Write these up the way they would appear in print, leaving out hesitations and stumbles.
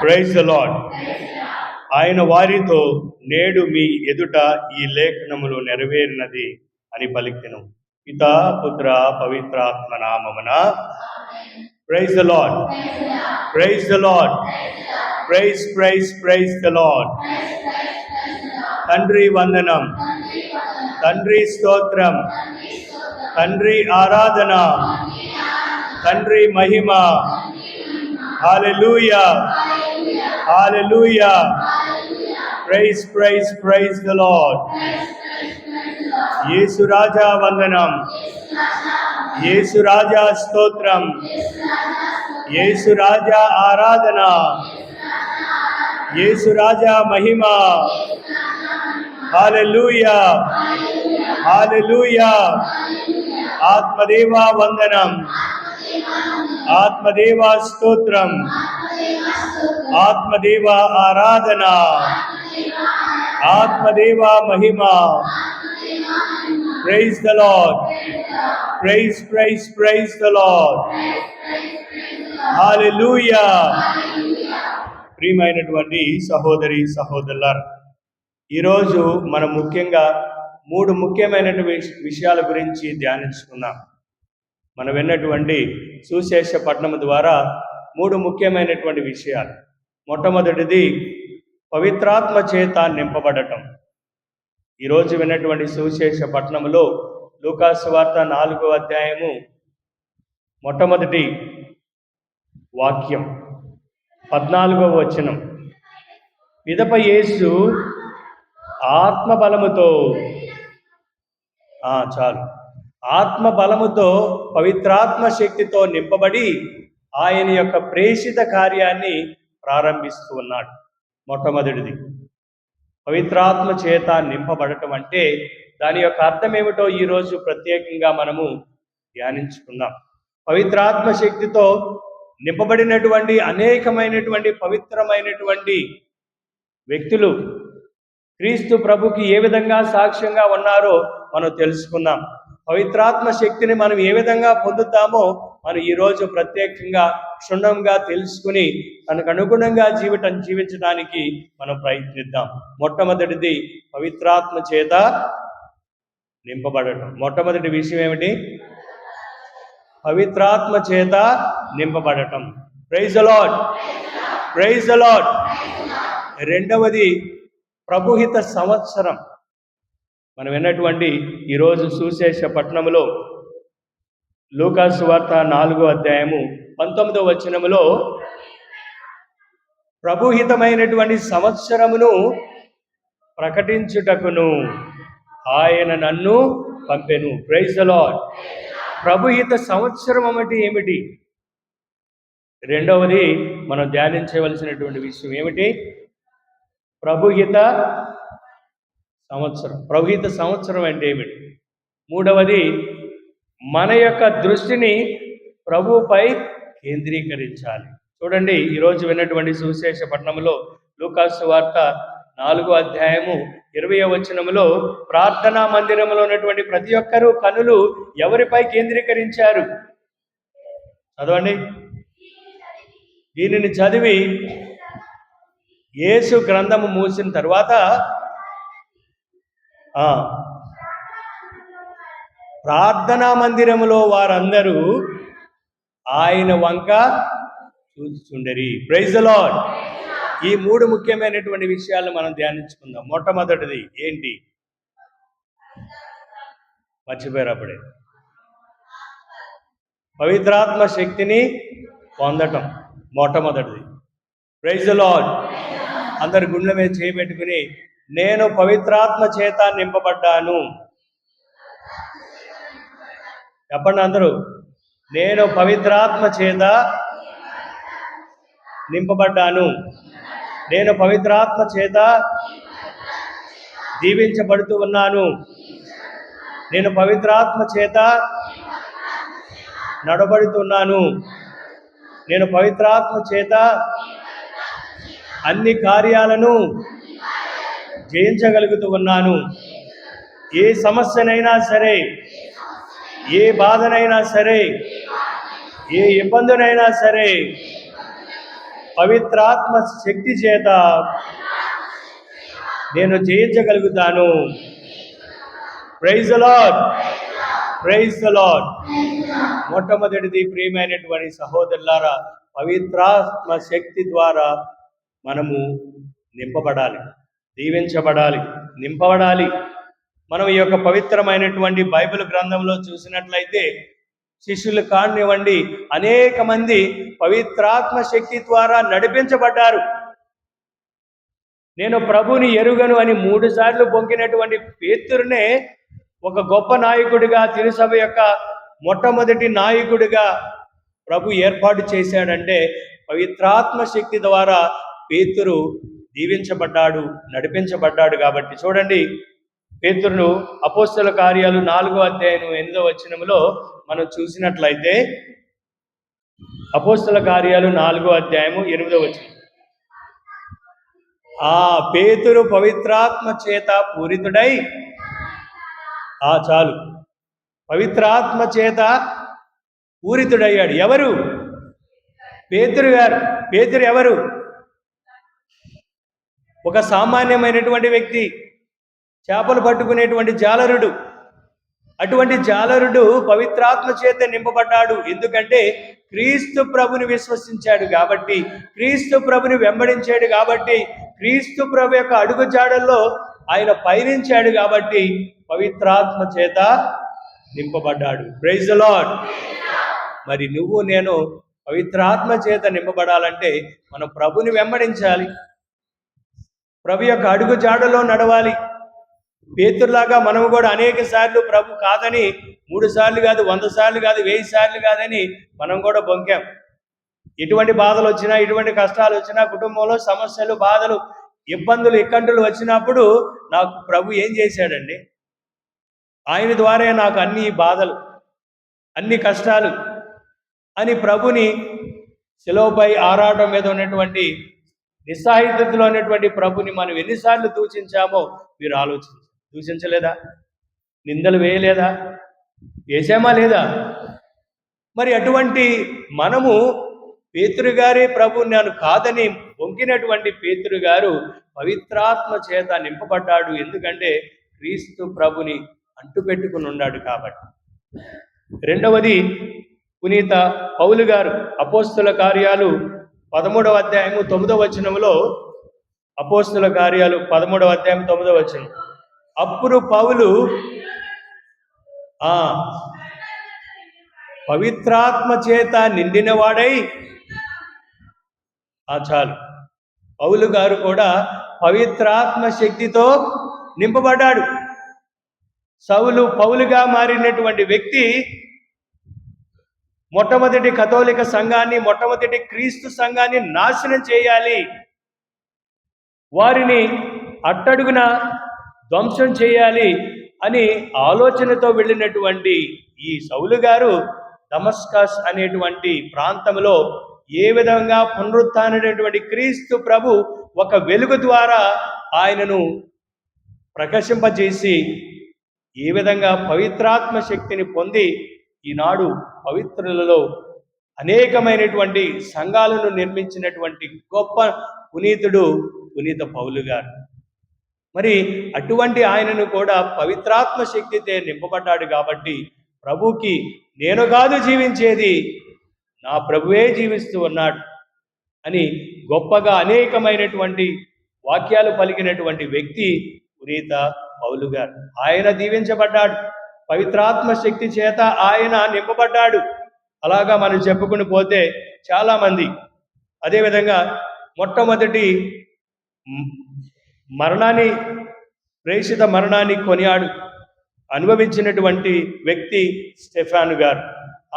Praise the lord. ఆయన వారితో నేడు మీ ఎదుట ఈ లేఖనములు నెరవేరినది అని పలికెను. పితా పుత్ర పవిత్రాత్మ నామమున. Praise the lord. Praise the lord. Praise praise praise the Lord. తండ్రి వందనం, తండ్రి స్తోత్రం, తండ్రి ఆరాధన, తండ్రి మహిమ. Hallelujah, hallelujah. Praise praise praise the Lord. Yesu రాజా వందనం, యేసు రాజా స్తోత్రం, యేసు రాజా ఆరాధన, యేసు రాజా మహిమ. హల్లెలూయా, హల్లెలూయా. ఆత్మదేవా వందనం, ఆత్మదేవా స్తోత్రం, ఆత్మదేవా ఆరాధన, ఆత్మదేవా మహిమ. Praise the lord. Praise praise praise the Lord. Hallelujah. ప్రియమైనటువంటి సహోదరి సహోదరులారా, ఈరోజు మనం ముఖ్యంగా 3 ముఖ్యమైనటువంటి విషయాల గురించి ధ్యానించుకున్నాం. మనం విన్నటువంటి సుశేష పట్టణం ద్వారా 3 ముఖ్యమైనటువంటి విషయాలు. మొట్టమొదటిది పవిత్రాత్మ చేత నింపబడటం. ఈరోజు విన్నటువంటి సుశేష పట్టణంలో లూకాసు వార్త 4వ అధ్యాయము మొట్టమొదటి వాక్యం 14వ వచనం. పిదప యేసు ఆత్మ బలముతో, చాలు, ఆత్మ బలముతో పవిత్రాత్మ శక్తితో నింపబడి ఆయన యొక్క ప్రేషిత కార్యాన్ని ప్రారంభిస్తూ ఉన్నాడు. మొట్టమొదటిది పవిత్రాత్మ చేత నింపబడటం అంటే దాని యొక్క అర్థం ఏమిటో ఈరోజు ప్రత్యేకంగా మనము ధ్యానించుకుందాం. పవిత్రాత్మ శక్తితో నింపబడినటువంటి అనేకమైనటువంటి పవిత్రమైనటువంటి వ్యక్తులు క్రీస్తు ప్రభుకి ఏ విధంగా సాక్ష్యంగా ఉన్నారో మనం తెలుసుకున్నాం. పవిత్రాత్మ శక్తిని మనం ఏ విధంగా పొందుతామో మనం ఈరోజు ప్రత్యేకంగా క్షుణ్ణంగా తెలుసుకుని తనకు అనుగుణంగా జీవించడానికి మనం ప్రయత్నిద్దాం. మొట్టమొదటిది పవిత్రాత్మ చేత నింపబడటం. మొట్టమొదటి విషయం ఏమిటి? పవిత్రాత్మ చేత నింపబడటం. Praise the lord. Praise the Lord. రెండవది ప్రభుహిత సంవత్సరం. మనం విన్నటువంటి ఈరోజు సుశేష పట్టణంలో లూకాసు వార్త 4వ అధ్యాయము 19వ వచనములో ప్రభుహితమైనటువంటి సంవత్సరమును ప్రకటించుటకును ఆయన నన్ను పంపెను. Praise the lord. ప్రభుహిత సంవత్సరం అంటే ఏమిటి? రెండవది మనం ధ్యానించవలసినటువంటి విషయం ఏమిటి? ప్రభుహిత సంవత్సరం. ప్రభుహిత సంవత్సరం అంటే ఏమిటి? మూడవది మన యొక్క దృష్టిని ప్రభువుపై కేంద్రీకరించాలి. చూడండి, ఈరోజు విన్నటువంటి సువిశేష పట్టణంలో లూకాసు వార్త 4వ అధ్యాయము 20వ వచనములో ప్రార్థనా మందిరంలో ఉన్నటువంటి ప్రతి ఒక్కరూ కనులు ఎవరిపై కేంద్రీకరించారు? చదవండి. దీనిని చదివి యేసు గ్రంథము మూసిన తర్వాత ప్రార్థనా మందిరములో వారందరూ ఆయన వంక చూచుచుండరి. Praise the lord. ఈ 3 ముఖ్యమైనటువంటి విషయాలు మనం ధ్యానించుకుందాం. మొట్టమొదటిది ఏంటి? మర్చిపోయారు అప్పుడే. పవిత్రాత్మ శక్తిని పొందటం మొట్టమొదటిది. Praise the lord. అందరు గుండెల మీద చేయబెట్టుకుని నేను పవిత్రాత్మ చేత నింపబడ్డాను చెప్పండి అందరూ. నేను పవిత్రాత్మ చేత నింపబడ్డాను. నేను పవిత్రాత్మ చేత దీవించబడుతూ ఉన్నాను. నేను పవిత్రాత్మ చేత నడబడుతున్నాను. నేను పవిత్రాత్మ చేత అన్ని కార్యాలను జయించగలుగుతూ ఉన్నాను. ఏ సమస్యనైనా సరే, ఏ బాధనైనా సరే, ఏ ఇబ్బందినైనా సరే పవిత్రాత్మ శక్తి చేత నేను జయించగలుగుతాను. Praise the lord, praise the Lord. మొట్టమొదటిది ప్రియమైనటువంటి సహోదరులారా, పవిత్రాత్మ శక్తి ద్వారా మనము నింపబడాలి, దీవించబడాలి, నింపబడాలి. మనం ఈ యొక్క పవిత్రమైనటువంటి బైబిల్ గ్రంథంలో చూసినట్లయితే శిష్యులు కానివ్వండి, అనేక మంది పవిత్రాత్మ శక్తి ద్వారా నడిపించబడ్డారు. నేను ప్రభుని ఎరుగను అని 3 సార్లు పొంకినటువంటి పేతురునే ఒక గొప్ప నాయకుడిగా, తిరుసభ యొక్క మొట్టమొదటి నాయకుడిగా ప్రభు ఏర్పాటు చేశాడంటే పవిత్రాత్మ శక్తి ద్వారా పేతురు దీవించబడ్డాడు, నడిపించబడ్డాడు. కాబట్టి చూడండి, పేతురును అపోస్తల కార్యాలు 4వ అధ్యాయం 8వ వచనంలో మనం చూసినట్లయితే, అపోస్తల కార్యాలు 4వ అధ్యాయము 8వ వచనం. పేతురు పవిత్రాత్మ చేత పూరితుడై, చాలు, పవిత్రాత్మ చేత పూరితుడయ్యాడు. ఎవరు? పేతురు గారు. పేతురు ఎవరు? ఒక సామాన్యమైనటువంటి వ్యక్తి, చేపలు పట్టుకునేటువంటి జాలరుడు. అటువంటి జాలరుడు పవిత్రాత్మ చేత నింపబడ్డాడు. ఎందుకంటే క్రీస్తు ప్రభుని విశ్వసించాడు కాబట్టి, క్రీస్తు ప్రభుని వెంబడించాడు కాబట్టి, క్రీస్తు ప్రభు యొక్క అడుగుజాడల్లో ఆయన పయనించాడు కాబట్టి పవిత్రాత్మ చేత నింపబడ్డాడు. Praise the lord. మరి నువ్వు నేను పవిత్రాత్మ చేత నింపబడాలంటే మనం ప్రభుని వెంబడించాలి, ప్రభు యొక్క అడుగుజాడలో నడవాలి. పేతురులాగా మనము కూడా అనేక సార్లు ప్రభు కాదని 3 సార్లు కాదు, 100 సార్లు కాదు, 1000 సార్లు కాదని మనం కూడా బొంకాం. ఎటువంటి బాధలు వచ్చినా, ఎటువంటి కష్టాలు వచ్చినా, కుటుంబంలో సమస్యలు, బాధలు, ఇబ్బందులు, ఇక్కంటులు వచ్చినప్పుడు నాకు ప్రభు ఏం చేశాడండి? ఆయన ద్వారా నాకు అన్ని బాధలు, అన్ని కష్టాలు అని ప్రభుని శిలువపై ఆరాటం మీద ఉన్నటువంటి నిస్సహాయతలో ఉన్నటువంటి ప్రభుని మనం ఎన్నిసార్లు దూషించామో మీరు ఆలోచించండి. దూషించలేదా? నిందలు వేయలేదా? వేసామా లేదా? మరి అటువంటి మనము పేతురు గారే ప్రభు నేను కాదని పొంకినటువంటి పేతురు గారు పవిత్రాత్మ చేత నింపబడ్డాడు. ఎందుకంటే క్రీస్తు ప్రభుని అంటుపెట్టుకుని ఉన్నాడు కాబట్టి. రెండవది, పునీత పౌలు గారు అపోస్తల కార్యాలు 13వ అధ్యాయము 9వ వచనంలో, అపోస్తల కార్యాలు 13వ అధ్యాయం 9వ వచనం, అప్పుడు పౌలు పవిత్రాత్మ చేత నిండినవాడై, చాలు, పౌలు గారు కూడా పవిత్రాత్మ శక్తితో నింపబడ్డాడు. సౌలు పౌలుగా మారినటువంటి వ్యక్తి మొట్టమొదటి కథోలిక సంఘాన్ని, మొట్టమొదటి క్రీస్తు సంఘాన్ని నాశనం చేయాలి, వారిని అట్టడుగున ధ్వంసం చేయాలి అని ఆలోచనతో వెళ్ళినటువంటి ఈ సౌలు గారు దమస్కస్ అనేటువంటి ప్రాంతంలో ఏ విధంగా పునరుత్థానమైనటువంటి క్రీస్తు ప్రభు ఒక వెలుగు ద్వారా ఆయనను ప్రకాశింపజేసి ఏ విధంగా పవిత్రాత్మ శక్తిని పొంది ఈనాడు పవిత్రులలో అనేకమైనటువంటి సంఘాలను నిర్మించినటువంటి గొప్ప పునీతుడు పునీత పౌలు గారు. మరి అటువంటి ఆయనను కూడా పవిత్రాత్మ శక్తితో నింపబడ్డాడు కాబట్టి ప్రభుకి నేను కాదు జీవించేది, నా ప్రభువే జీవిస్తూ ఉన్నాడు అని గొప్పగా అనేకమైనటువంటి వాక్యాలు పలికినటువంటి వ్యక్తి పునీత పౌలు గారు. ఆయన దీవించబడ్డాడు, పవిత్రాత్మ శక్తి చేత ఆయన నింపబడ్డాడు. అలాగా మనం చెప్పుకుని పోతే చాలామంది. అదేవిధంగా మొట్టమొదటి మరణాన్ని, ప్రేషిత మరణాన్ని అనుభవించినటువంటి వ్యక్తి స్టెఫాను గారు.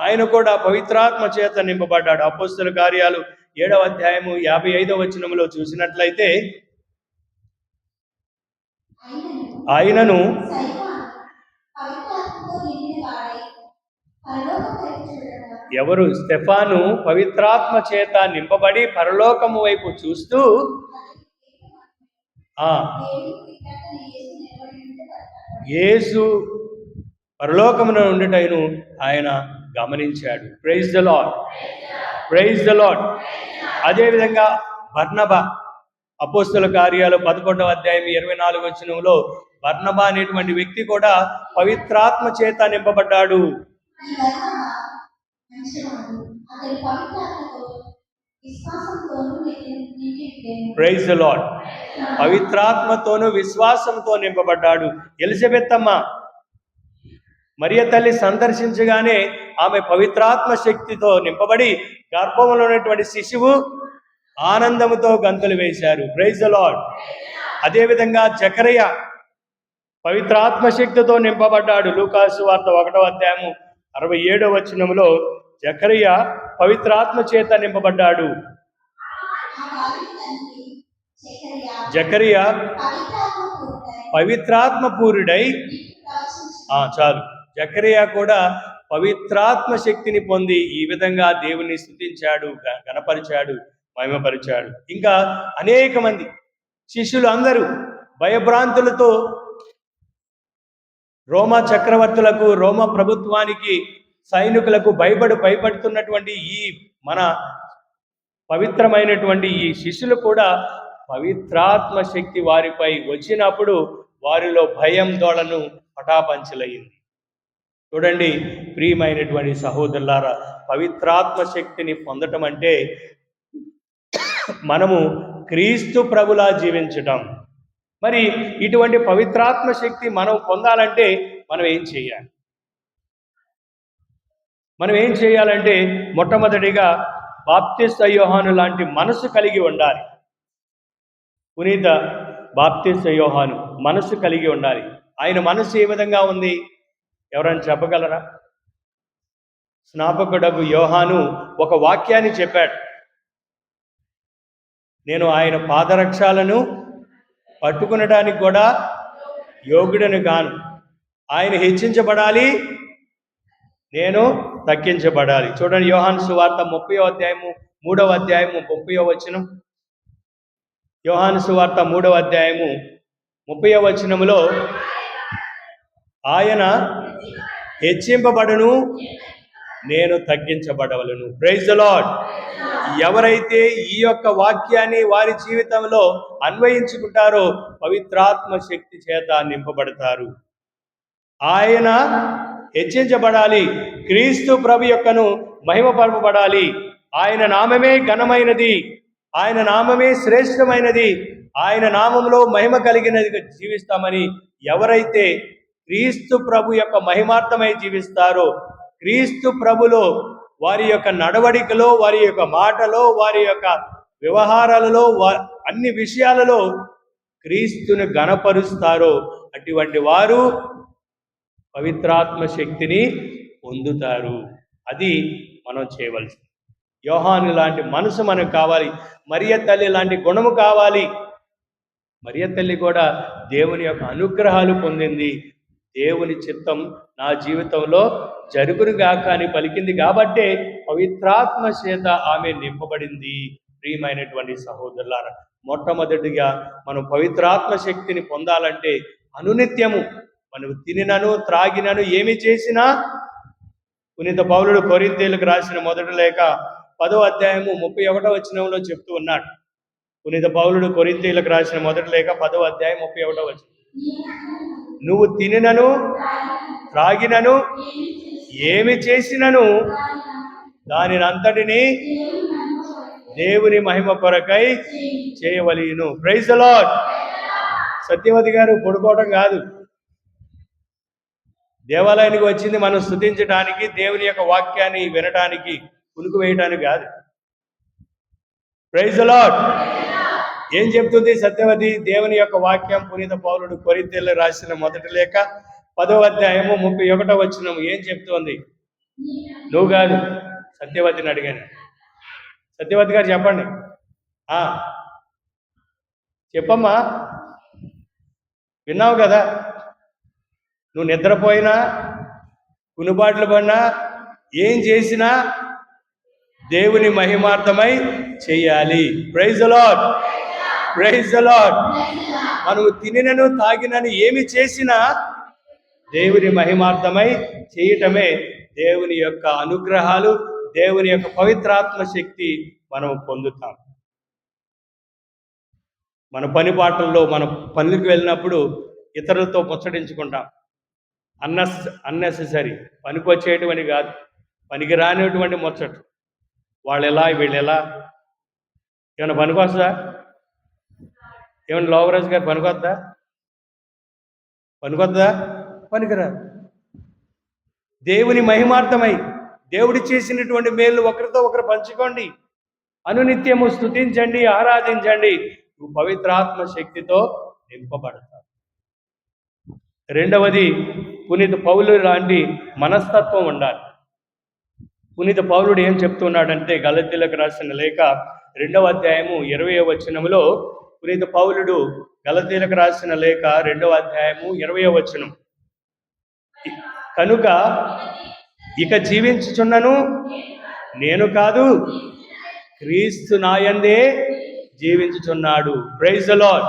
ఆయన కూడా పవిత్రాత్మ చేత నింపబడ్డాడు. అపోస్తల కార్యాలు 7వ అధ్యాయము 55వ వచనంలో చూసినట్లయితే, ఆయనను ఎవరు? స్టెఫాను పవిత్రాత్మ చేత నింపబడి పరలోకము వైపు చూస్తూ యేసు పరలోకమున ఉండుటను ఆయన గమనించాడు. Praise the lord. Praise the lord. అదేవిధంగా బర్నబా, అపోస్తల కార్యాలు 11వ అధ్యాయం 24వ వచనంలో బర్నబా అనేటువంటి వ్యక్తి కూడా పవిత్రాత్మ చేత నింపబడ్డాడు. Praise the Lord. పవిత్రాత్మతోను విశ్వాసంతో నింపబడ్డాడు. ఎలిజబెత్ అమ్మ మరియ తల్లి సందర్శించగానే ఆమె పవిత్రాత్మ శక్తితో నింపబడి గర్భంలో ఉన్నటువంటి శిశువు ఆనందముతో గంతులు వేశారు. Praise the lord. అదేవిధంగా జకరయ్య పవిత్రాత్మ శక్తితో నింపబడ్డాడు. లూకాసు వార్త 1వ అధ్యాయము 67వ వచనంలో జకరయ్య పవిత్రాత్మ చేత నింపబడ్డాడు. జకరియా పవిత్రాత్మ పూరుడై చాలు. జకరియా కూడా పవిత్రాత్మ శక్తిని పొంది ఈ విధంగా దేవుని స్తుతించాడు, గణపరిచాడు, మహిమపరిచాడు. ఇంకా అనేక మంది శిష్యులు అందరూ భయభ్రాంతులతో రోమా చక్రవర్తులకు, రోమా ప్రభుత్వానికి, సైనికులకు భయపడుతున్నటువంటి ఈ మన పవిత్రమైనటువంటి ఈ శిష్యులు కూడా పవిత్రాత్మ శక్తి వారిపై వచ్చినప్పుడు వారిలో భయం దోళను పటాపంచలయ్యింది. చూడండి ప్రియమైనటువంటి సహోదరులారా, పవిత్రాత్మ శక్తిని పొందటం అంటే మనము క్రీస్తు ప్రభులా జీవించటం. మరి ఇటువంటి పవిత్రాత్మ శక్తి మనం పొందాలంటే మనం ఏం చేయాలంటే మొట్టమొదటిగా బాప్తిస్త యోహాను లాంటి మనసు కలిగి ఉండాలి. పునీత బాప్తిస్త యోహాను మనసు కలిగి ఉండాలి. ఆయన మనసు ఏ విధంగా ఉంది ఎవరైనా చెప్పగలరా? స్నాపకుడగు యోహాను ఒక వాక్యాన్ని చెప్పాడు, నేను ఆయన పాదరక్షాలను పట్టుకునడానికి కూడా యోగ్యుడని గాను. ఆయన హెచ్చించబడాలి, నేను తగ్గించబడాలి. చూడండి యోహాను సువార్త 30వ అధ్యాయము 3వ అధ్యాయము 30వ వచనం. యోహాను సువార్త 3వ అధ్యాయము 30వ వచనములో ఆయన హెచ్చింపబడును, నేను తగ్గించబడవలను. Praise the lord. ఎవరైతే ఈ యొక్క వాక్యాన్ని వారి జీవితంలో అన్వయించుకుంటారో పవిత్రాత్మ శక్తి చేత నింపబడతారు. ఆయన హెచ్చించబడాలి, క్రీస్తు ప్రభు యొక్కను మహిమపరపబడాలి. ఆయన నామమే ఘనమైనది, ఆయన నామమే శ్రేష్టమైనది, ఆయన నామంలో మహిమ కలిగినది జీవిస్తామని ఎవరైతే క్రీస్తు ప్రభు యొక్క మహిమార్థమై జీవిస్తారో, క్రీస్తు ప్రభులో వారి యొక్క నడవడికలో, వారి యొక్క మాటలో, వారి యొక్క వ్యవహారాలలో, అన్ని విషయాలలో క్రీస్తుని గణపరుస్తారో అటువంటి వారు పవిత్రాత్మ శక్తిని పొందుతారు. అది మనం చేయవలసింది. యోహాను లాంటి మనసు మనకు కావాలి. మరియ తల్లి లాంటి గుణము కావాలి. మరియ తల్లి కూడా దేవుని యొక్క అనుగ్రహాలు పొందింది. దేవుని చిత్తం నా జీవితంలో జరుగునుగాక అని పలికింది కాబట్టే పవిత్రాత్మ చేత ఆమె నింపబడింది. ప్రియమైనటువంటి సహోదరులారా, మొట్టమొదటిగా మనం పవిత్రాత్మ శక్తిని పొందాలంటే అనునిత్యము మనం తినినను త్రాగినను ఏమి చేసినా, పునీత పౌలుడు కొరింథీయులకు రాసిన మొదటి లేఖ 10వ అధ్యాయము 31వ వచనంలో చెప్తూ ఉన్నాడు. పునీత పౌలుడు కొరింథీయులకు రాసిన మొదటి లేఖ 10వ అధ్యాయం 31వ వచనం, నువ్వు తినినను త్రాగినను ఏమి చేసినను దానిని అంతటిని దేవుని మహిమ కొరకై చేయవలెను. Praise the lord. సత్యవతి గారు పడుకోవడం కాదు, దేవాలయానికి వచ్చింది మనం స్తుతించడానికి, దేవుని యొక్క వాక్యాన్ని వినటానికి, పులుకు వేయటానికి కాదు. Praise the lord. ఏం చెప్తుంది సత్యవతి? దేవుని యొక్క వాక్యం పునీత పౌలుడు కొరింథీయులకు రాసిన మొదటి లేఖ 10వ అధ్యాయము 31వ వచనం ఏం చెప్తోంది? నువ్వు కాదు, సత్యవతిని అడిగాను. సత్యవతి గారు చెప్పండి. చెప్పమ్మా, విన్నావు కదా? నువ్వు నిద్రపోయినా, కునుబాట్లు పడినా, ఏం చేసినా దేవుని మహిమార్థమై చెయ్యాలి. Praise the lord. Praise the lord. మనము తినినను తాగినను ఏమి చేసినా దేవుని మహిమార్థమై చేయటమే దేవుని యొక్క అనుగ్రహాలు, దేవుని యొక్క పవిత్రాత్మ శక్తి మనం పొందుతాం. మన పని పాటల్లో మన పనులకు వెళ్ళినప్పుడు ఇతరులతో ముచ్చటించుకుంటాం. అన్నెసెసరీ పనికొచ్చేటువంటి కాదు, పనికి రానిటువంటి ముచ్చట్లు. వాళ్ళు ఎలా, వీళ్ళు ఎలా, ఏమైనా పనికొస్తుందా? ఏమన్నా లోవరాజు గారు పనికొద్దా? పనికిరాదు. దేవుని మహిమార్థమై దేవుడు చేసినటువంటి మేలు ఒకరితో ఒకరు పంచుకోండి, అనునిత్యము స్తుతించండి, ఆరాధించండి. నువ్వు పవిత్రాత్మ శక్తితో నింపబడతావు. రెండవది, పునీత పౌలు లాంటి మనస్తత్వం ఉండాలి. పునీత పౌలుడు ఏం చెప్తున్నాడంటే, గలతీయులకు రాసిన లేఖ 2వ అధ్యాయము 20వ వచనములో పునీత పౌలుడు గలతీయులకు రాసిన లేఖ 2వ అధ్యాయము 20వ వచనం, కనుక ఇక జీవించుచున్నను నేను కాదు, క్రీస్తు నాయందే జీవించుచున్నాడు. Praise the Lord.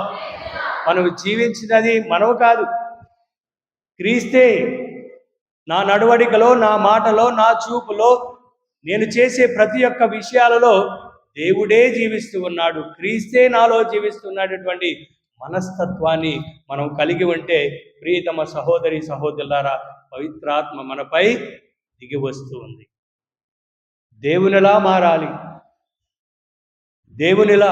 మనం జీవించినది మనము కాదు, క్రీస్తే. నా నడవడికలో, నా మాటలో, నా చూపులో, నేను చేసే ప్రతి ఒక్క విషయాలలో దేవుడే జీవిస్తూ ఉన్నాడు, క్రీస్తే నాలో జీవిస్తున్నటువంటి మనస్తత్వాన్ని మనం కలిగి ఉంటే, ప్రియతమ సహోదరి సహోదరులారా, పవిత్రాత్మ మనపై దిగి వస్తూ ఉంది. దేవునిలా మారాలి, దేవునిలా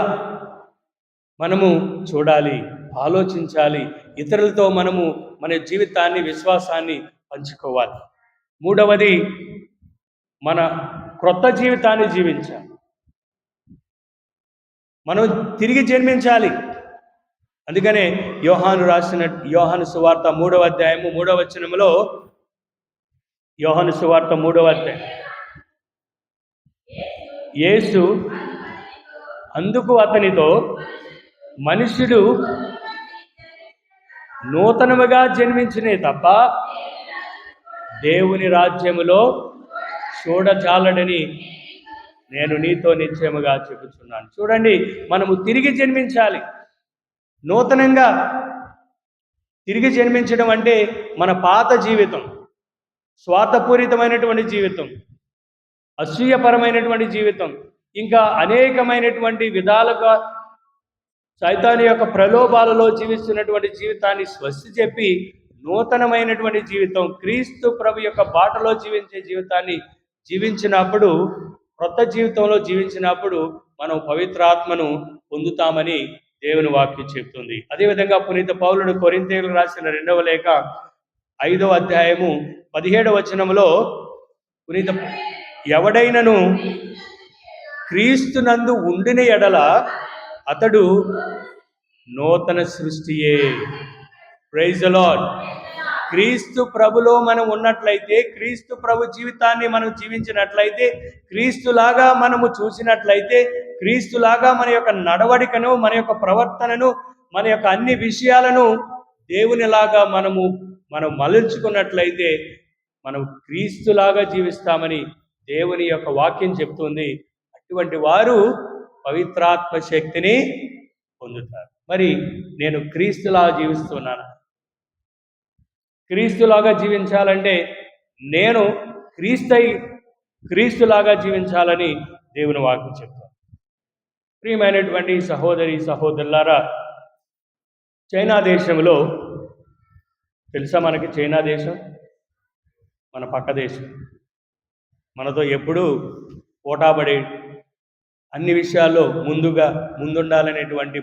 మనము చూడాలి, ఆలోచించాలి, ఇతరులతో మనము మన జీవితాన్ని, విశ్వాసాన్ని పంచుకోవాలి. మూడవది, మన క్రొత్త జీవితాన్ని జీవించాలి. మనం తిరిగి జన్మించాలి. అందుకనే యోహాను సువార్త 3వ అధ్యాయము 3వ వచనములో, యోహాను సువార్త 3వ అధ్యాయం, యేసు అందుకు అతనితో, మనుష్యుడు నూతనముగా జన్మించినే తప్ప దేవుని రాజ్యములో చూడజాలడని నేను నీతో నిశ్చయముగా చెబుతున్నాను. చూడండి, మనము తిరిగి జన్మించాలి. నూతనంగా తిరిగి జన్మించడం అంటే మన పాత జీవితం, స్వార్థపూరితమైనటువంటి జీవితం, అసూయపరమైనటువంటి జీవితం, ఇంకా అనేకమైనటువంటి విధాలుగా సైతాను యొక్క ప్రలోభాలలో జీవిస్తున్నటువంటి జీవితాన్ని స్వస్తి చెప్పి, నూతనమైనటువంటి జీవితం, క్రీస్తు ప్రభు యొక్క బాటలో జీవించే జీవితాన్ని జీవించినప్పుడు, క్రొత్త జీవితంలో జీవించినప్పుడు మనం పవిత్రాత్మను పొందుతామని దేవుని వాక్యం చెప్తుంది. అదేవిధంగా పునీత పౌలుడు కొరింథీయులకు రాసిన 2వ లేఖ 5వ అధ్యాయము 17వ వచనములో, పునీత ఎవడైనను క్రీస్తునందు ఉండిన ఎడల అతడు నూతన సృష్టియే. Praise the lord. క్రీస్తు ప్రభులో మనం ఉన్నట్లయితే, క్రీస్తు ప్రభు జీవితాన్ని మనం జీవించినట్లయితే, క్రీస్తులాగా మనము చూసినట్లయితే, క్రీస్తులాగా మన యొక్క నడవడికను, మన యొక్క ప్రవర్తనను, మన యొక్క అన్ని విషయాలను దేవునిలాగా మనం మలల్చుకున్నట్లయితే మనం క్రీస్తులాగా జీవిస్తామని దేవుని యొక్క వాక్యం చెప్తుంది. అటువంటి వారు పవిత్రాత్మ శక్తిని పొందుతారు. మరి నేను క్రీస్తులాగా జీవిస్తున్నాను. క్రీస్తులాగా జీవించాలంటే నేను క్రీస్తులాగా జీవించాలని దేవుని వాక్యం చెప్తాను. ప్రియమైనటువంటి సహోదరి సహోదరులారా, చైనా దేశంలో తెలుసా మనకి? చైనా దేశం మన పక్క దేశం, మనతో ఎప్పుడూ పోటాపడి అన్ని విషయాల్లో ముందుండాలనేటువంటి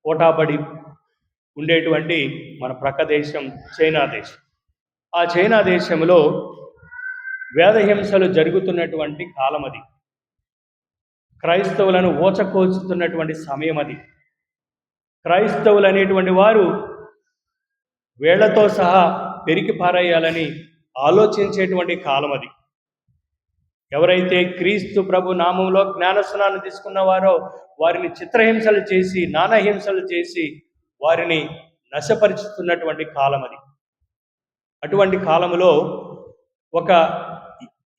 పోటాపడి ఉండేటువంటి మన ప్రక్క దేశం చైనా దేశం. ఆ చైనా దేశంలో వేదహింసలు జరుగుతున్నటువంటి కాలం అది. క్రైస్తవులను ఊచకోల్చుతున్నటువంటి సమయం అది. క్రైస్తవులు అనేటువంటి వారు వేళ్లతో సహా పెరికి పారేయాలని ఆలోచించేటువంటి కాలం అది. ఎవరైతే క్రీస్తు ప్రభు నామంలో జ్ఞానస్నానం తీసుకున్నవారో వారిని చిత్రహింసలు చేసి, నానాహింసలు చేసి వారిని నశపరుచుతున్నటువంటి కాలం అది. అటువంటి కాలంలో ఒక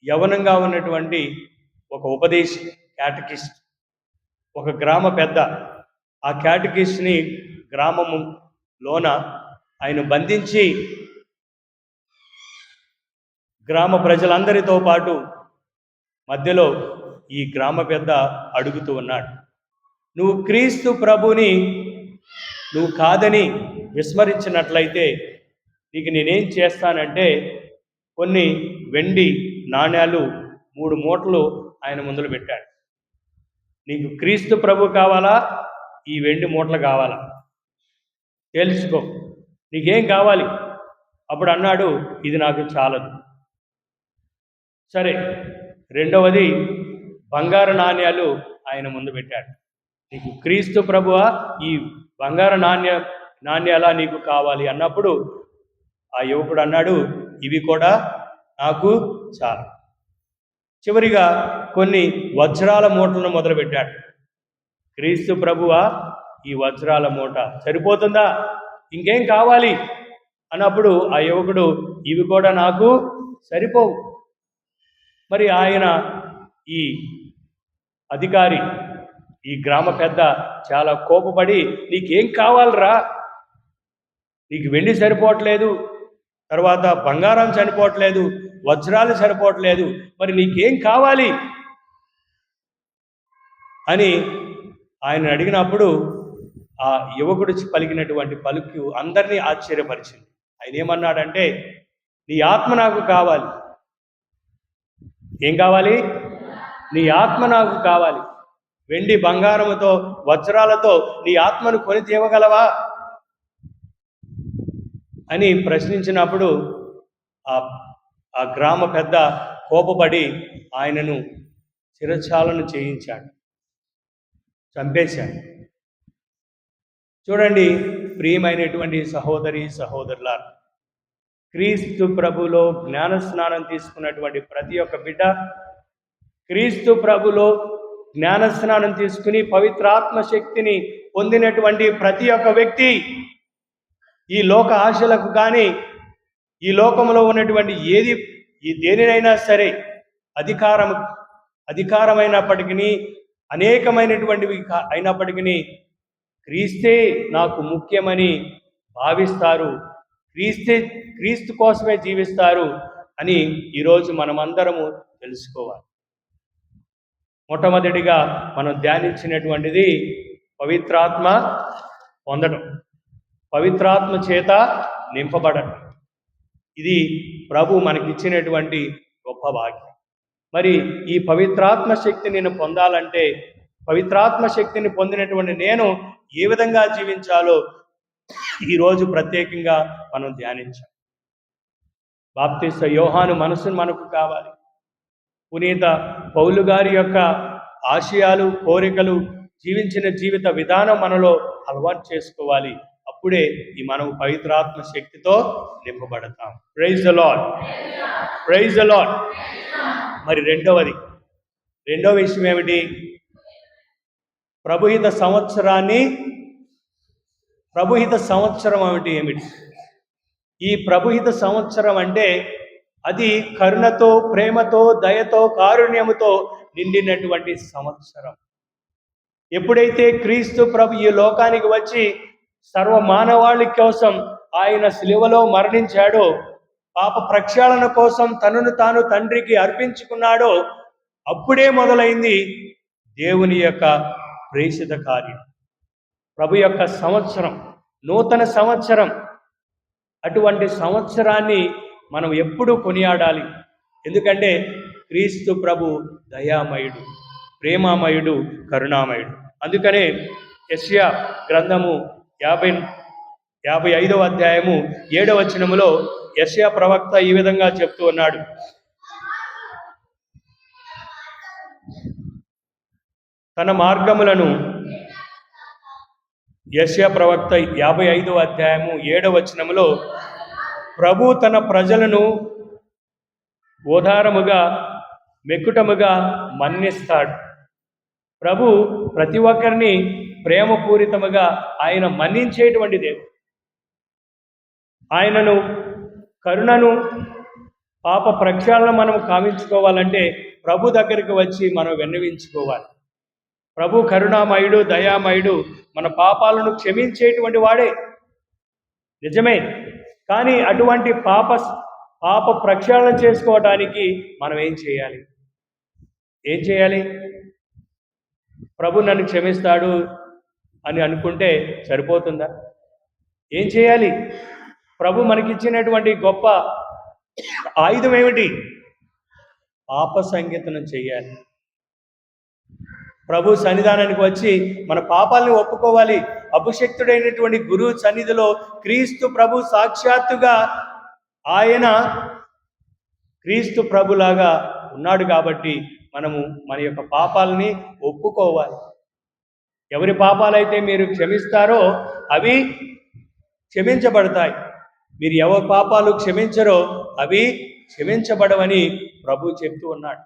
యవనంగా ఉన్నటువంటి ఒక ఉపదేశి, క్యాటకిస్ట్, ఒక గ్రామ పెద్ద, ఆ క్యాటకిస్ట్ని గ్రామములోన ఆయన బంధించి గ్రామ ప్రజలందరితో పాటు మధ్యలో ఈ గ్రామ పెద్ద అడుగుతూ ఉన్నాడు, నువ్వు క్రీస్తు ప్రభుని నువ్వు కాదని విస్మరించినట్లయితే నీకు నేనేం చేస్తానంటే కొన్ని వెండి నాణ్యాలు 3 మూటలు ఆయన ముందులు పెట్టాడు. నీకు క్రీస్తు ప్రభు కావాలా, ఈ వెండి మూటలు కావాలా తెలుసుకో, నీకేం కావాలి? అప్పుడు అన్నాడు, ఇది నాకు చాలదు. సరే, రెండవది బంగారు నాణ్యాలు ఆయన ముందు పెట్టాడు. నీకు క్రీస్తు ప్రభువా, ఈ బంగారు నాణ్యాలా నీకు కావాలి అన్నప్పుడు ఆ యువకుడు అన్నాడు, ఇవి కూడా నాకు చాలు. చివరిగా కొన్ని వజ్రాల మూటలను మొదలుపెట్టాడు. క్రీస్తు ప్రభువా, ఈ వజ్రాల మూట సరిపోతుందా, ఇంకేం కావాలి అన్నప్పుడు ఆ యువకుడు, ఇవి కూడా నాకు సరిపోవు. మరి ఆయన ఈ అధికారి, ఈ గ్రామ పెద్ద చాలా కోపపడి, నీకేం కావాలరా, నీకు వెండి సరిపోవట్లేదు, తర్వాత బంగారం సరిపోవట్లేదు, వజ్రాలు సరిపోవట్లేదు, మరి నీకేం కావాలి అని ఆయన అడిగినప్పుడు ఆ యువకుడు పలికినటువంటి పలుకు అందరినీ ఆశ్చర్యపరిచింది. ఆయన ఏమన్నాడంటే, నీ ఆత్మ నాకు కావాలి. ఏం కావాలి? నీ ఆత్మ నాకు కావాలి. వెండి బంగారముతో వజ్రాలతో నీ ఆత్మను కొని తేవగలవా అని ప్రశ్నించినప్పుడు ఆ గ్రామ పెద్ద కోపపడి ఆయనను శిరఛాలను చేయించాడు, చంపేశాడు. చూడండి ప్రియమైనటువంటి సహోదరి సహోదరులారా, క్రీస్తు ప్రభులో జ్ఞానస్నానం తీసుకున్నటువంటి ప్రతి ఒక్క బిడ్డ, క్రీస్తు ప్రభులో జ్ఞానస్నానం తీసుకుని పవిత్రాత్మ శక్తిని పొందినటువంటి ప్రతి ఒక్క వ్యక్తి ఈ లోక ఆశలకు కానీ, ఈ లోకంలో ఉన్నటువంటి దేనినైనా సరే అధికారమైనప్పటికీ, అనేకమైనటువంటివి అయినప్పటికీ క్రీస్తే నాకు ముఖ్యమని భావిస్తారు, క్రీస్తు కోసమే జీవిస్తారు అని ఈరోజు మనమందరము తెలుసుకోవాలి. మొట్టమొదటిగా మనం ధ్యానించినటువంటిది పవిత్రాత్మ పొందడం, పవిత్రాత్మ చేత నింపబడడం. ఇది ప్రభు మనకిచ్చినటువంటి గొప్ప భాగ్యం. మరి ఈ పవిత్రాత్మ శక్తిని నేను పొందాలంటే, పవిత్రాత్మ శక్తిని పొందినటువంటి నేను ఏ విధంగా జీవించాలో ఈరోజు ప్రత్యేకంగా మనం ధ్యానించాం. బాప్తిస్మ యోహాను మనసును మనకు కావాలి. పునీత పౌలు గారి యొక్క ఆశయాలు, కోరికలు, జీవించిన జీవిత విధానం మనలో అలవాటు చేసుకోవాలి. అప్పుడే ఈ మనం పవిత్రాత్మ శక్తితో నింపబడతాం. Praise the lord, praise the Lord. మరి రెండవ విషయం ఏమిటి? ప్రభుహిత సంవత్సరం ఏమిటి? ఈ ప్రభుహిత సంవత్సరం అంటే అది కరుణతో, ప్రేమతో, దయతో, కారుణ్యముతో నిండినటువంటి సంవత్సరం. ఎప్పుడైతే క్రీస్తు ప్రభు ఈ లోకానికి వచ్చి సర్వ మానవాళి కోసం ఆయన శిలువలో మరణించాడో, పాప ప్రక్షాళన కోసం తనను తాను తండ్రికి అర్పించుకున్నాడో, అప్పుడే మొదలైంది దేవుని యొక్క ప్రేషిత కార్యం. ప్రభు యొక్క సంవత్సరం, నూతన సంవత్సరం. అటువంటి సంవత్సరాన్ని మనం ఎప్పుడూ కొనియాడాలి. ఎందుకంటే క్రీస్తు ప్రభు దయామయుడు, ప్రేమామయుడు, కరుణామయుడు. అందుకనే యెషయా గ్రంథము 55వ అధ్యాయము 7వ వచనములో యెషయా ప్రవక్త ఈ విధంగా చెప్తూ ఉన్నాడు. తన మార్గములను, యెషయా ప్రవక్త 55వ అధ్యాయము 7వ వచనములో, ప్రభు తన ప్రజలను ఓదారముగా, మెక్కుటముగా మన్నిస్తాడు. ప్రభు ప్రతి ఒక్కరిని ప్రేమపూరితముగా ఆయన మన్నించేటువంటి దేవుడు. ఆయనను, కరుణను, పాప ప్రక్షాళన మనం కావించుకోవాలంటే ప్రభు దగ్గరికి వచ్చి మనం విన్నవించుకోవాలి. ప్రభు కరుణామయుడు, దయామయుడు, మన పాపాలను క్షమించేటువంటి వాడే, నిజమే. కానీ అటువంటి పాప ప్రక్షాళన చేసుకోవడానికి మనం ఏం చేయాలి? ఏం చేయాలి? ప్రభు నన్ను క్షమిస్తాడు అని అనుకుంటే సరిపోతుందా? ఏం చేయాలి? ప్రభు మనకిచ్చినటువంటి గొప్ప ఆయుధం ఏమిటి? పాప సంగీతనం చేయాలి. ప్రభు సన్నిధానానికి వచ్చి మన పాపాలను ఒప్పుకోవాలి. అభిషక్తుడైనటువంటి గురువు సన్నిధిలో క్రీస్తు ప్రభు సాక్షాత్తుగా ఆయన క్రీస్తు ప్రభులాగా ఉన్నాడు కాబట్టి మనము మన యొక్క పాపాలని ఒప్పుకోవాలి. ఎవరి పాపాలైతే మీరు క్షమిస్తారో అవి క్షమించబడతాయి. మీరు ఎవరి పాపాలు క్షమించరో అవి క్షమించబడవని ప్రభు చెప్తూ ఉన్నాడు.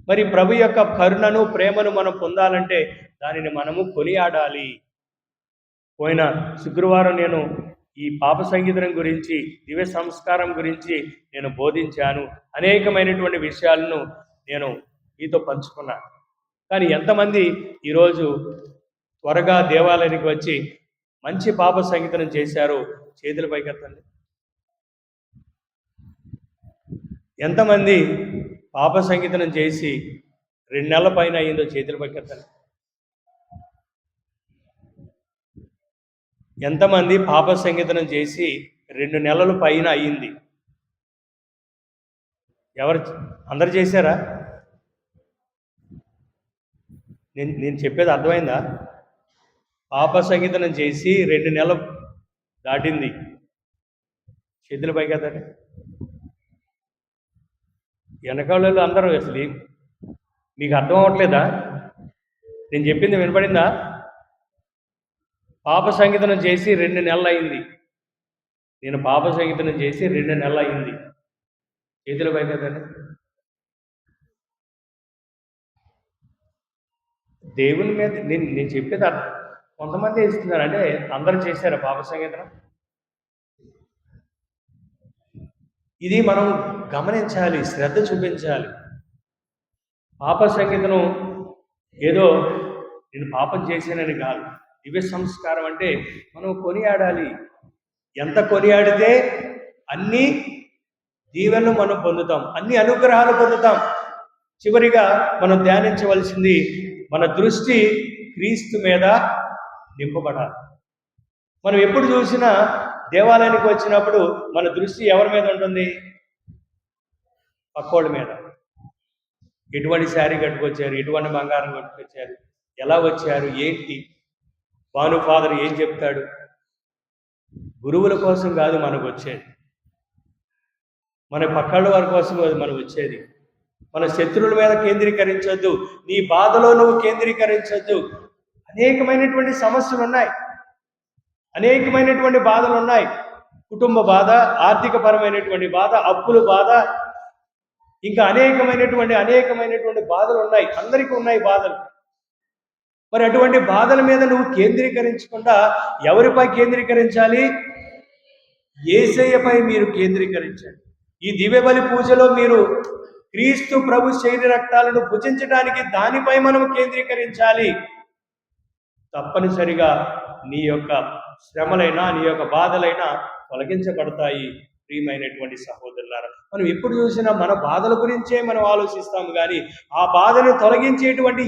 మరి ప్రభు యొక్క కరుణను ప్రేమను మనం పొందాలంటే దానిని మనము కొనియాడాలి. పోయిన శుక్రవారం నేను ఈ పాప సంగీతం గురించి, దివ్య సంస్కారం గురించి నేను బోధించాను. అనేకమైనటువంటి విషయాలను నేను మీతో పంచుకున్నాను. కానీ ఎంతమంది ఈరోజు త్వరగా దేవాలయానికి వచ్చి మంచి పాప సంగీతం చేశారో చేతుల పైకెత్తండి. ఎంతమంది పాప సంగీతం చేసి 2 నెలల పైన అయిందో చేతుల పైకెత్తండి. ఎంతమంది పాప సంగీతం చేసి 2 నెలల పైన అయ్యింది? ఎవరు? అందరు చేశారా? నేను చెప్పేది అర్థమైందా? పాప సంగీతం చేసి 2 నెలలు దాటింది, చేతుల పైకెత్తండి. వెనకాళ్ళు అందరూ అసలు మీకు అర్థం అవ్వట్లేదా? నేను చెప్పింది వినపడిందా? పాప సంగీతం చేసి 2 నెలలు అయింది. నేను పాప సంగీతం చేసి 2 నెలలు అయింది. చేతుల పైకెత్తండి. దేవుని మీద నేను చెప్పేది కొంతమంది ఇస్తున్నారు అంటే అందరూ చేశారా పాప సంగీతం? ఇది మనం గమనించాలి, శ్రద్ధ చూపించాలి. పాప సంగీతం ఏదో నేను పాపం చేశానని కాదు. దివ్య సంస్కారం అంటే మనం కొనియాడాలి. ఎంత కొనియాడితే అన్ని దీవెనలు మనం పొందుతాం, అన్ని అనుగ్రహాలు పొందుతాం. చివరిగా మనం ధ్యానించవలసింది మన దృష్టి క్రీస్తు మీద నింపబడాలి. మనం ఎప్పుడు చూసినా దేవాలయానికి వచ్చినప్పుడు మన దృష్టి ఎవరి మీద ఉంటుంది? పక్కోళ్ళ మీద. ఎటువంటి శారీ కట్టుకొచ్చారు, ఎటువంటి బంగారం కట్టుకొచ్చారు, ఎలా వచ్చారు, ఏంటి, భాను ఫాదర్ ఏం చెప్తాడు? గురువుల కోసం కాదు మనకు వచ్చేది, మన పక్కళ్ళ వారి కోసం కాదు మనం వచ్చేది. మన శత్రువుల మీద కేంద్రీకరించొద్దు, నీ బాధలో నువ్వు కేంద్రీకరించొద్దు. అనేకమైనటువంటి సమస్యలు ఉన్నాయి, అనేకమైనటువంటి బాధలు ఉన్నాయి. కుటుంబ బాధ, ఆర్థికపరమైనటువంటి బాధ, అప్పుల బాధ, ఇంకా అనేకమైనటువంటి బాధలు ఉన్నాయి. అందరికీ ఉన్నాయి బాధలు. మరి అటువంటి బాధల మీద నువ్వు కేంద్రీకరించకుండా ఎవరిపై కేంద్రీకరించాలి? యేసయ్యపై మీరు కేంద్రీకరించండి. ఈ దివ్యబలి పూజలో మీరు క్రీస్తు ప్రభు శరీర రక్తాలను భుజించడానికి దానిపై మనం కేంద్రీకరించాలి. తప్పనిసరిగా నీ యొక్క శ్రమలైనా నీ యొక్క బాధలైనా తొలగించబడతాయి. ప్రియమైనటువంటి సహోదరులారా, మనం ఎప్పుడు చూసినా మన బాధల గురించే మనం ఆలోచిస్తాము, కానీ ఆ బాధను తొలగించేటువంటి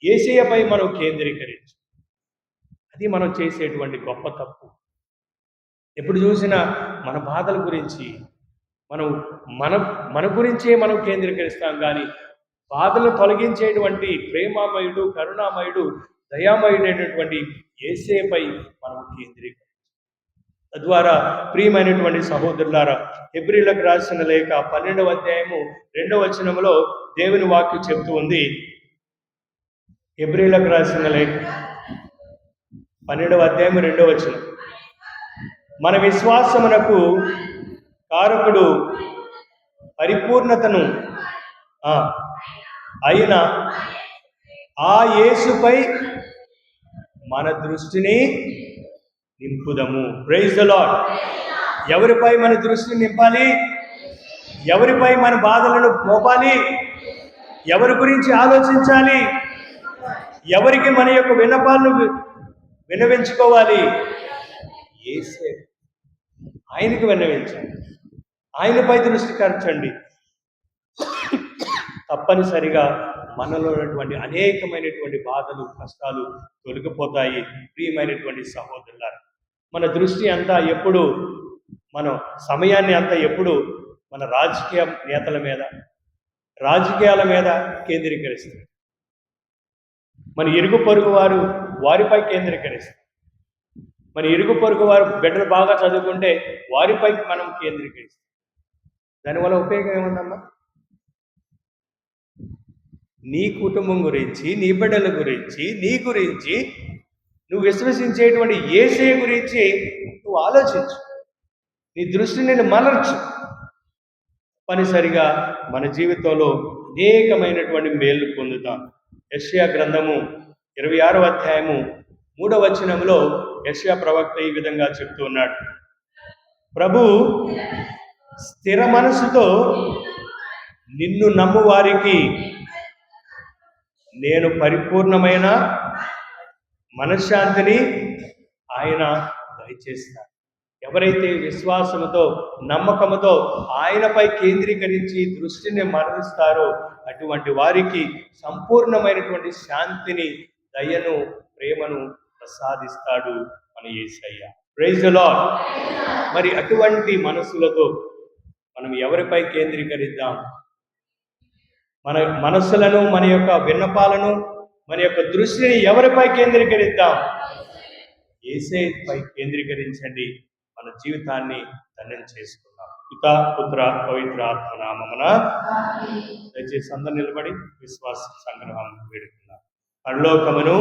యేసయ్యపై మనం కేంద్రీకరించాలి. అది మనం చేసేటువంటి గొప్ప తప్పు. ఎప్పుడు చూసినా మన బాధల గురించి మన గురించే మనం కేంద్రీకరిస్తాం, కానీ బాధలు తొలగించేటువంటి ప్రేమామయుడు, కరుణామయుడు, దయామయుడైనటువంటి యేసయ్యపై మనం కేంద్రీకరించాలి. తద్వారా ప్రియమైనటువంటి సహోదరులారా, హెబ్రీలకు రాసిన లేఖ 12వ అధ్యాయము 2వ వచనంలో దేవుని వాక్యం చెప్తూ ఉంది. హెబ్రీలకు రాసిన లేఖ 12వ అధ్యాయము 2వ వచనం, మన విశ్వాసమునకు కారకుడు పరిపూర్ణతను అయిన ఆ యేసుపై మన దృష్టిని నింపుదము. Praise the Lord. ఎవరిపై మన దృష్టిని నింపాలి? ఎవరిపై మన బాధలను మోపాలి? ఎవరి గురించి ఆలోచించాలి? ఎవరికి మన యొక్క విన్నపాలను విన్నవించుకోవాలి? యేసే. ఆయనకు విన్నవించండి, ఆయనపై దృష్టి ఖర్చండి. తప్పనిసరిగా మనలో ఉన్నటువంటి అనేకమైనటువంటి బాధలు, కష్టాలు తొలగిపోతాయి. ప్రియమైనటువంటి సహోదరులారా, మన దృష్టి అంతా ఎప్పుడు, మనం సమయాన్ని అంతా ఎప్పుడు మన రాజకీయ నేతల మీద, రాజకీయాల మీద కేంద్రీకరిస్తారు. మన ఇరుగు పొరుగు వారిపై కేంద్రీకరిస్తారు. మన ఇరుగు పొరుగు వారు బిడ్డలు బాగా చదువుకుంటే వారిపై మనం కేంద్రీకరిస్తాం. దానివల్ల ఉపయోగం ఏముందమ్మా? నీ కుటుంబం గురించి, నీ బిడ్డల గురించి, నీ గురించి, నువ్వు విశ్వసించేటువంటి యేసయ్య గురించి నువ్వు ఆలోచించు. నీ దృష్టిని మలర్చు. తప్పనిసరిగా మన జీవితంలో అనేకమైనటువంటి మేలు పొందుతాం. యెషయా గ్రంథము 26వ అధ్యాయము 3వ వచనంలో యెషయా ప్రవక్త ఈ విధంగా చెప్తూ ఉన్నాడు. ప్రభు స్థిర మనసుతో నిన్ను నమ్ము వారికి నేను పరిపూర్ణమైన మనశ్శాంతిని ఆయన దయచేస్తాను. ఎవరైతే విశ్వాసముతో, నమ్మకముతో ఆయనపై కేంద్రీకరించి దృష్టిని మరలిస్తారో అటువంటి వారికి సంపూర్ణమైనటువంటి శాంతిని, దయను, ప్రేమను ప్రసాదిస్తాడు మన యేసయ్య. Praise the lord. మరి అటువంటి మనసులతో మనం ఎవరిపై కేంద్రీకరిద్దాం? మన మనస్సులను, మన యొక్క విన్నపాలను, మన యొక్క దృష్టిని ఎవరిపై కేంద్రీకరిద్దాం? యేసయ్యపై కేంద్రీకరించండి. మన జీవితాన్ని ధన్యం చేసుకుందాం. పితా, పుత్ర, పవిత్ర ఆత్మ నామమున. దయచేసి అందరూ నిలబడి విశ్వాస సంగ్రహం వేడుకుందాం. పరలోకమును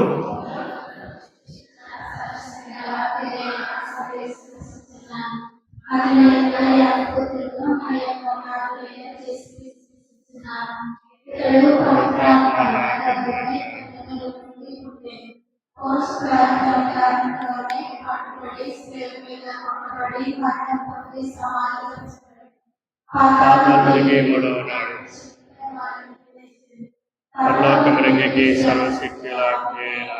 పాతాళమునకే మూడవ నాడు పరలోకమునకే సర్వశక్తులైన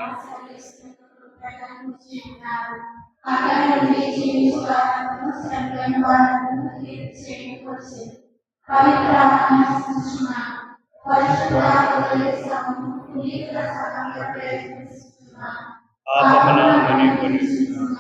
పాపములని కొనిస్తున్నాను.